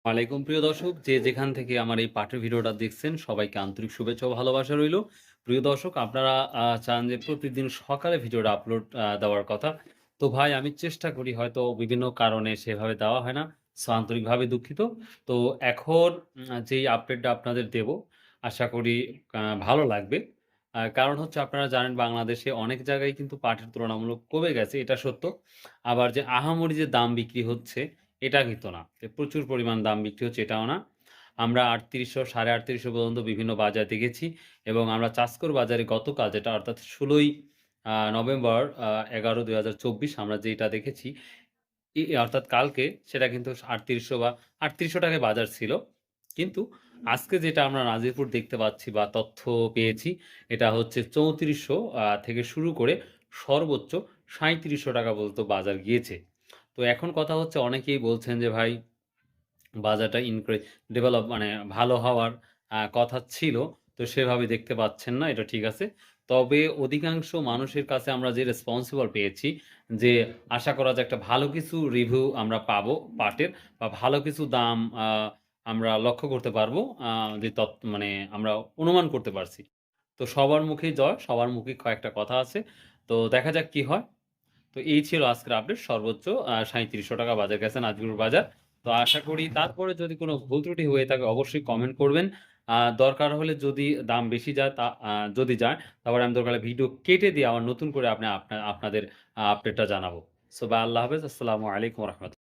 ওয়ালাইকুম প্রিয় দর্শক, যে যেখান থেকে আমার এই পাঠের ভিডিওটা দেখছেন সবাইকে আন্তরিক শুভেচ্ছা ও ভালোবাসা রইল। প্রিয় দর্শক, আপনারা চান যে প্রতিদিন সকালে ভিডিওটা আপলোড দেওয়ার কথা। তো ভাই আমি চেষ্টা করি, হয়তো বিভিন্ন কারণে সেভাবে দেওয়া হয় না। সো আন্তরিকভাবে দুঃখিত। তো এখন যেই আপডেটটা আপনাদের দেব, আশা করি ভালো লাগবে। কারণ হচ্ছে আপনারা জানেন বাংলাদেশে অনেক জায়গায় কিন্তু পাটের তুলনামূলক কমে গেছে, এটা সত্য। আবার যে আহামরি যে দাম বিক্রি হচ্ছে এটা কিন্তু না। যে প্রচুর পরিমাণ দাম বিক্রি হচ্ছে এটাও না। আমরা ৩৮০০, ৩৮৫০ পর্যন্ত বিভিন্ন বাজার দেখেছি এবং আমরা চাষকর বাজারে গতকাল, যেটা অর্থাৎ ১৬ই নভেম্বর ১১/২০২৪ আমরা যেটা দেখেছি, অর্থাৎ কালকে, সেটা কিন্তু ৩৮০০ বা ৩৮০০ টাকায় বাজার ছিল। কিন্তু আজকে যেটা আমরা নাজিরপুর দেখতে পাচ্ছি বা তথ্য পেয়েছি, এটা হচ্ছে ৩৪০০ থেকে শুরু করে সর্বোচ্চ ৩৭০০ টাকা পর্যন্ত বাজার গিয়েছে। তো এখন কথা হচ্ছে, অনেকেই বলছেন যে ভাই বাজারটা ডেভেলপ মানে ভালো হওয়ার কথা ছিল। তো সেভাবে দেখতে পাচ্ছেন না, এটা ঠিক আছে। তবে অধিকাংশ মানুষের কাছে আমরা যে রেসপন্সিবল পেয়েছি, যে আশা করা যায় একটা ভালো কিছু রিভিউ আমরা পাবো পাটের, বা ভালো কিছু দাম আমরা লক্ষ্য করতে পারবো, যে মানে আমরা অনুমান করতে পারছি। তো সবার মুখেই জয়, সবার মুখে কয়েকটা কথা আছে। তো দেখা যাক কি হয়। তো এই ছিল আজকের আপডেট। সর্বোচ্চ ৩৭০০ টাকা বাজার গেছে নাজিরপুর বাজার। তো আশা করি, তারপরে যদি কোনো ভুল ত্রুটি হয়ে থাকে অবশ্যই কমেন্ট করবেন। দরকার হলে যদি দাম বেশি যায়, যদি যায়, তারপরে আমি দরকার হলে ভিডিও কেটে দিয়ে আবার নতুন করে আপনাদের আপডেটটা জানাবো। সো, আল্লাহ হাফেজ, আসসালামু আলাইকুম রহমতুল্লাহ।